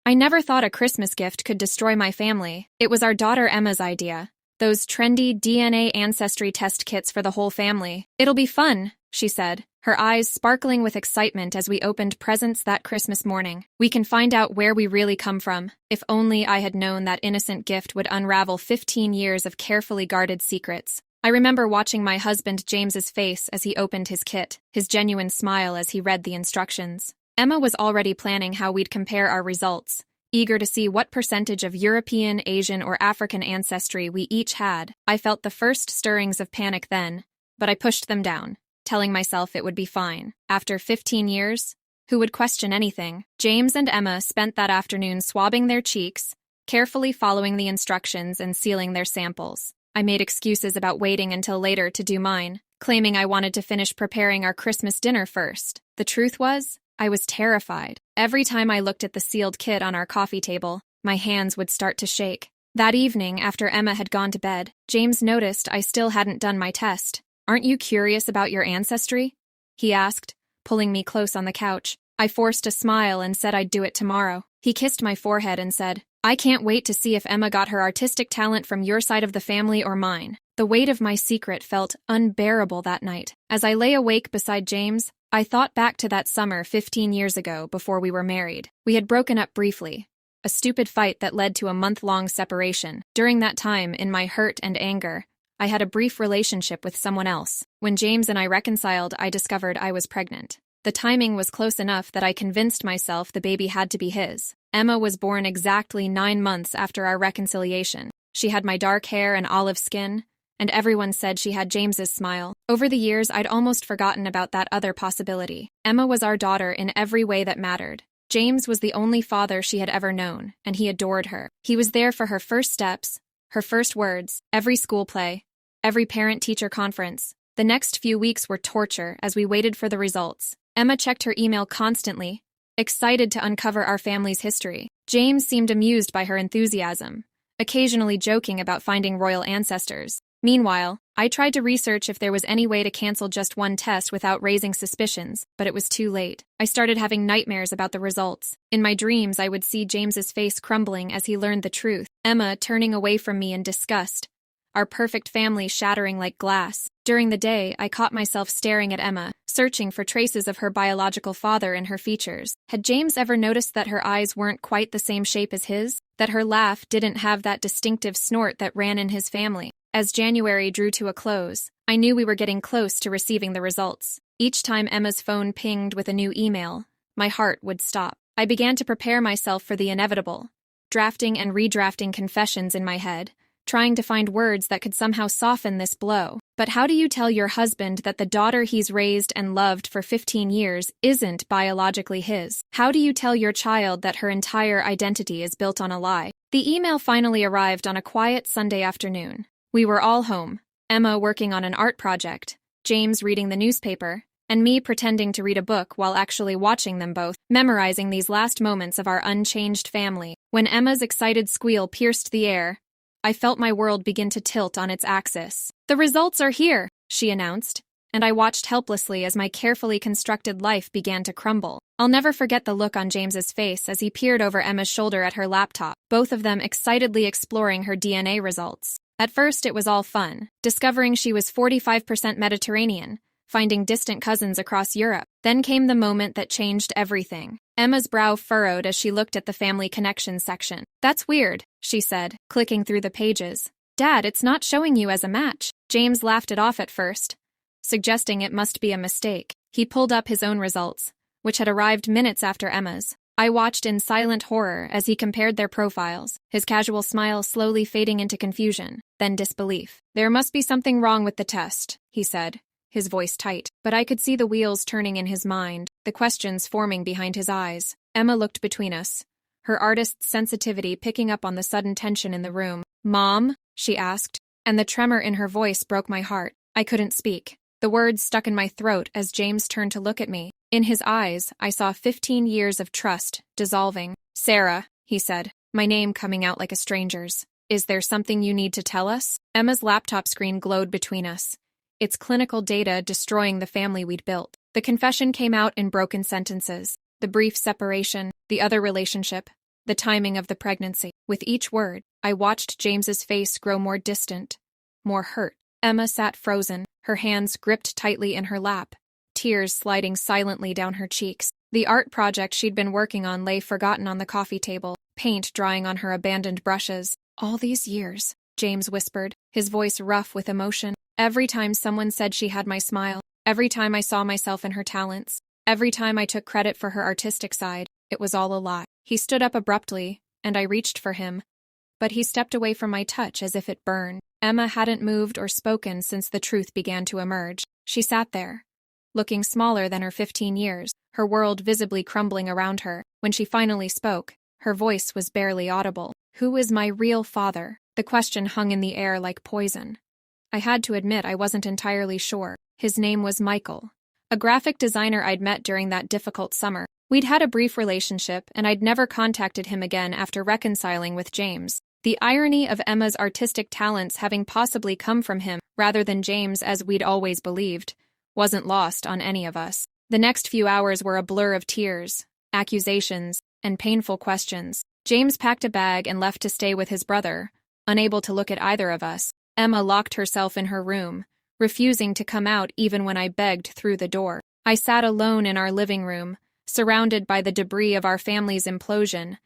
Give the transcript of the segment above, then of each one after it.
I never thought a Christmas gift could destroy my family. It was our daughter Emma's idea. Those trendy DNA ancestry test kits for the whole family. It'll be fun, she said, her eyes sparkling with excitement as we opened presents that Christmas morning. We can find out where we really come from. If only I had known that innocent gift would unravel 15 years of carefully guarded secrets. I remember watching my husband James's face as he opened his kit, his genuine smile as he read the instructions. Emma was already planning how we'd compare our results, eager to see what percentage of European, Asian, or African ancestry we each had. I felt the first stirrings of panic then, but I pushed them down, telling myself it would be fine. After 15 years, who would question anything? James and Emma spent that afternoon swabbing their cheeks, carefully following the instructions and sealing their samples. I made excuses about waiting until later to do mine, claiming I wanted to finish preparing our Christmas dinner first. The truth was, I was terrified. Every time I looked at the sealed kit on our coffee table, my hands would start to shake. That evening, after Emma had gone to bed, James noticed I still hadn't done my test. "Aren't you curious about your ancestry?" he asked, pulling me close on the couch. I forced a smile and said I'd do it tomorrow. He kissed my forehead and said, "I can't wait to see if Emma got her artistic talent from your side of the family or mine." The weight of my secret felt unbearable that night. As I lay awake beside James, I thought back to that summer 15 years ago before we were married. We had broken up briefly, a stupid fight that led to a month-long separation. During that time, in my hurt and anger, I had a brief relationship with someone else. When James and I reconciled, I discovered I was pregnant. The timing was close enough that I convinced myself the baby had to be his. Emma was born exactly 9 months after our reconciliation. She had my dark hair and olive skin, and everyone said she had James's smile. Over the years, I'd almost forgotten about that other possibility. Emma was our daughter in every way that mattered. James was the only father she had ever known, and he adored her. He was there for her first steps, her first words, every school play, every parent-teacher conference. The next few weeks were torture as we waited for the results. Emma checked her email constantly, excited to uncover our family's history. James seemed amused by her enthusiasm, occasionally joking about finding royal ancestors. Meanwhile, I tried to research if there was any way to cancel just one test without raising suspicions, but it was too late. I started having nightmares about the results. In my dreams, I would see James's face crumbling as he learned the truth, Emma turning away from me in disgust, our perfect family shattering like glass. During the day, I caught myself staring at Emma, searching for traces of her biological father in her features. Had James ever noticed that her eyes weren't quite the same shape as his? That her laugh didn't have that distinctive snort that ran in his family? As January drew to a close, I knew we were getting close to receiving the results. Each time Emma's phone pinged with a new email, my heart would stop. I began to prepare myself for the inevitable, drafting and redrafting confessions in my head, trying to find words that could somehow soften this blow. But how do you tell your husband that the daughter he's raised and loved for 15 years isn't biologically his? How do you tell your child that her entire identity is built on a lie? The email finally arrived on a quiet Sunday afternoon. We were all home, Emma working on an art project, James reading the newspaper, and me pretending to read a book while actually watching them both, memorizing these last moments of our unchanged family. When Emma's excited squeal pierced the air, I felt my world begin to tilt on its axis. "The results are here," she announced, and I watched helplessly as my carefully constructed life began to crumble. I'll never forget the look on James's face as he peered over Emma's shoulder at her laptop, both of them excitedly exploring her DNA results. At first, it was all fun, discovering she was 45% Mediterranean, finding distant cousins across Europe. Then came the moment that changed everything. Emma's brow furrowed as she looked at the family connections section. "That's weird," she said, clicking through the pages. "Dad, it's not showing you as a match." James laughed it off at first, suggesting it must be a mistake. He pulled up his own results, which had arrived minutes after Emma's. I watched in silent horror as he compared their profiles, his casual smile slowly fading into confusion, then disbelief. "There must be something wrong with the test," he said, his voice tight. But I could see the wheels turning in his mind, the questions forming behind his eyes. Emma looked between us, her artist's sensitivity picking up on the sudden tension in the room. "Mom?" she asked, and the tremor in her voice broke my heart. I couldn't speak. The words stuck in my throat as James turned to look at me. In his eyes, I saw 15 years of trust dissolving. "Sarah," he said, my name coming out like a stranger's. "Is there something you need to tell us?" Emma's laptop screen glowed between us, its clinical data destroying the family we'd built. The confession came out in broken sentences. The brief separation, the other relationship, the timing of the pregnancy. With each word, I watched James's face grow more distant, more hurt. Emma sat frozen, her hands gripped tightly in her lap, tears sliding silently down her cheeks. The art project she'd been working on lay forgotten on the coffee table, paint drying on her abandoned brushes. All these years, James whispered, his voice rough with emotion. Every time someone said she had my smile, every time I saw myself in her talents, every time I took credit for her artistic side, it was all a lie. He stood up abruptly, and I reached for him, but he stepped away from my touch as if it burned. Emma hadn't moved or spoken since the truth began to emerge. She sat there, looking smaller than her 15 years, her world visibly crumbling around her. When she finally spoke, her voice was barely audible. Who is my real father? The question hung in the air like poison. I had to admit I wasn't entirely sure. His name was Michael, a graphic designer I'd met during that difficult summer. We'd had a brief relationship, and I'd never contacted him again after reconciling with James. The irony of Emma's artistic talents having possibly come from him, rather than James as we'd always believed, wasn't lost on any of us. The next few hours were a blur of tears, accusations, and painful questions. James packed a bag and left to stay with his brother, unable to look at either of us. Emma locked herself in her room, refusing to come out even when I begged through the door. I sat alone in our living room, surrounded by the debris of our family's implosion.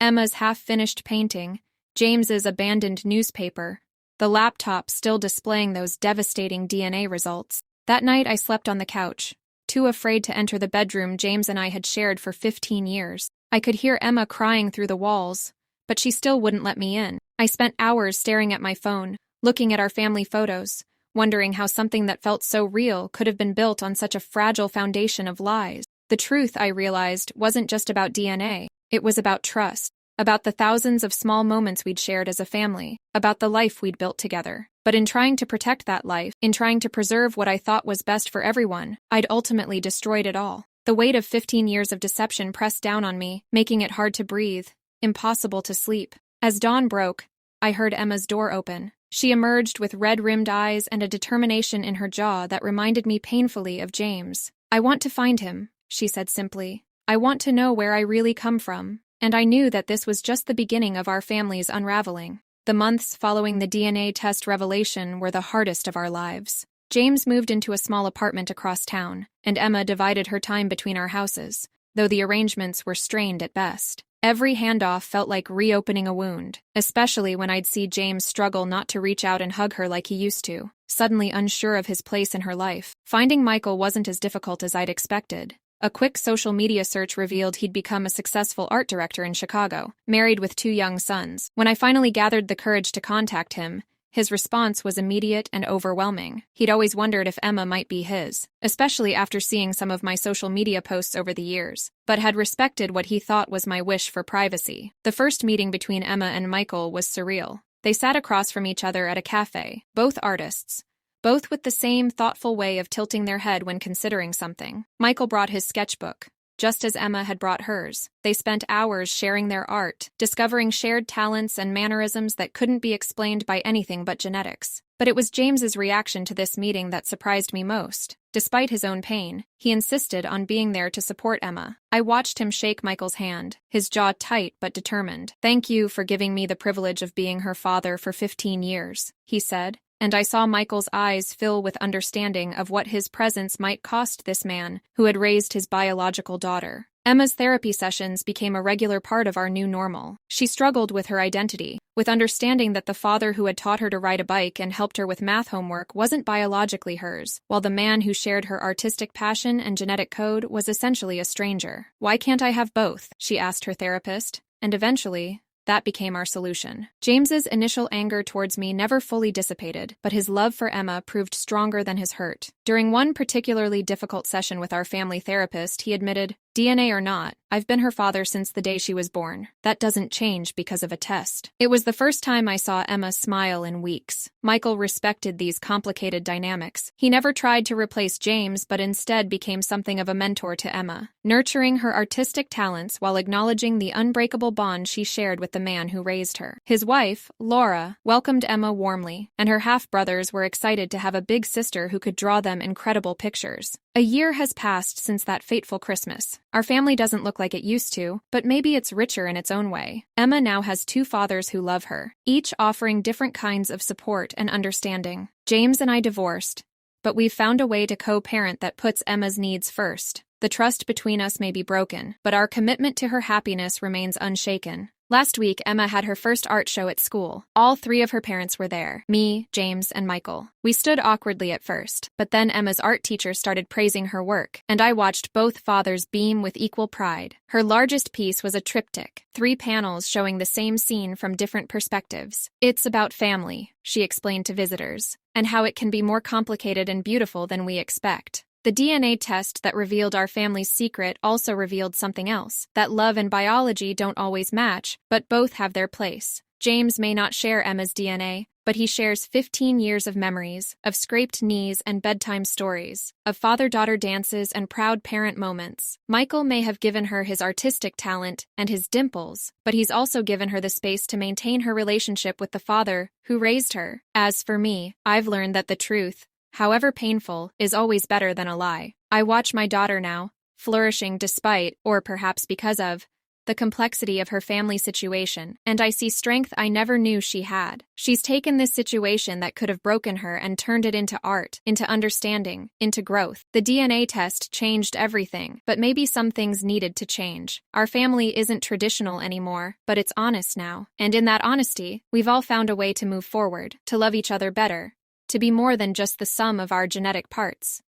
Emma's half-finished painting, James's abandoned newspaper, the laptop still displaying those devastating DNA results. That night I slept on the couch, too afraid to enter the bedroom James and I had shared for 15 years. I could hear Emma crying through the walls, but she still wouldn't let me in. I spent hours staring at my phone, looking at our family photos, wondering how something that felt so real could have been built on such a fragile foundation of lies. The truth, I realized, wasn't just about DNA. It was about trust, about the thousands of small moments we'd shared as a family, about the life we'd built together. But in trying to protect that life, in trying to preserve what I thought was best for everyone, I'd ultimately destroyed it all. The weight of 15 years of deception pressed down on me, making it hard to breathe, impossible to sleep. As dawn broke, I heard Emma's door open. She emerged with red-rimmed eyes and a determination in her jaw that reminded me painfully of James. "I want to find him," she said simply. "I want to know where I really come from." And I knew that this was just the beginning of our family's unraveling. The months following the DNA test revelation were the hardest of our lives. James moved into a small apartment across town, and Emma divided her time between our houses, though the arrangements were strained at best. Every handoff felt like reopening a wound, especially when I'd see James struggle not to reach out and hug her like he used to, suddenly unsure of his place in her life. Finding Michael wasn't as difficult as I'd expected. A quick social media search revealed he'd become a successful art director in Chicago, married with 2 young sons. When I finally gathered the courage to contact him, his response was immediate and overwhelming. He'd always wondered if Emma might be his, especially after seeing some of my social media posts over the years, but had respected what he thought was my wish for privacy. The first meeting between Emma and Michael was surreal. They sat across from each other at a cafe, both artists, both with the same thoughtful way of tilting their head when considering something. Michael brought his sketchbook, just as Emma had brought hers. They spent hours sharing their art, discovering shared talents and mannerisms that couldn't be explained by anything but genetics. But it was James's reaction to this meeting that surprised me most. Despite his own pain, he insisted on being there to support Emma. I watched him shake Michael's hand, his jaw tight but determined. "Thank you for giving me the privilege of being her father for 15 years, he said. And I saw Michael's eyes fill with understanding of what his presence might cost this man who had raised his biological daughter. Emma's therapy sessions became a regular part of our new normal. She struggled with her identity, with understanding that the father who had taught her to ride a bike and helped her with math homework wasn't biologically hers, while the man who shared her artistic passion and genetic code was essentially a stranger. "Why can't I have both?" she asked her therapist, and eventually, that became our solution. James's initial anger towards me never fully dissipated, but his love for Emma proved stronger than his hurt. During one particularly difficult session with our family therapist, he admitted, "DNA or not, I've been her father since the day she was born. That doesn't change because of a test." It was the first time I saw Emma smile in weeks. Michael respected these complicated dynamics. He never tried to replace James, but instead became something of a mentor to Emma, nurturing her artistic talents while acknowledging the unbreakable bond she shared with the man who raised her. His wife, Laura, welcomed Emma warmly, and her half-brothers were excited to have a big sister who could draw them incredible pictures. A year has passed since that fateful Christmas. Our family doesn't look like it used to, but maybe it's richer in its own way. Emma now has two fathers who love her, each offering different kinds of support and understanding. James and I divorced, but we've found a way to co-parent that puts Emma's needs first. The trust between us may be broken, but our commitment to her happiness remains unshaken. Last week, Emma had her first art show at school. All three of her parents were there: me, James, and Michael. We stood awkwardly at first, but then Emma's art teacher started praising her work, and I watched both fathers beam with equal pride. Her largest piece was a triptych, 3 panels showing the same scene from different perspectives. It's about family, she explained to visitors, and how it can be more complicated and beautiful than we expect. The DNA test that revealed our family's secret also revealed something else, that love and biology don't always match, but both have their place. James may not share Emma's DNA, but he shares 15 years of memories, of scraped knees and bedtime stories, of father-daughter dances and proud parent moments. Michael may have given her his artistic talent and his dimples, but he's also given her the space to maintain her relationship with the father who raised her. As for me, I've learned that the truth, however painful, is always better than a lie. I watch my daughter now, flourishing despite, or perhaps because of, the complexity of her family situation, and I see strength I never knew she had. She's taken this situation that could have broken her and turned it into art, into understanding, into growth. The DNA test changed everything, but maybe some things needed to change. Our family isn't traditional anymore, but it's honest now. And in that honesty, we've all found a way to move forward, to love each other better, to be more than just the sum of our genetic parts.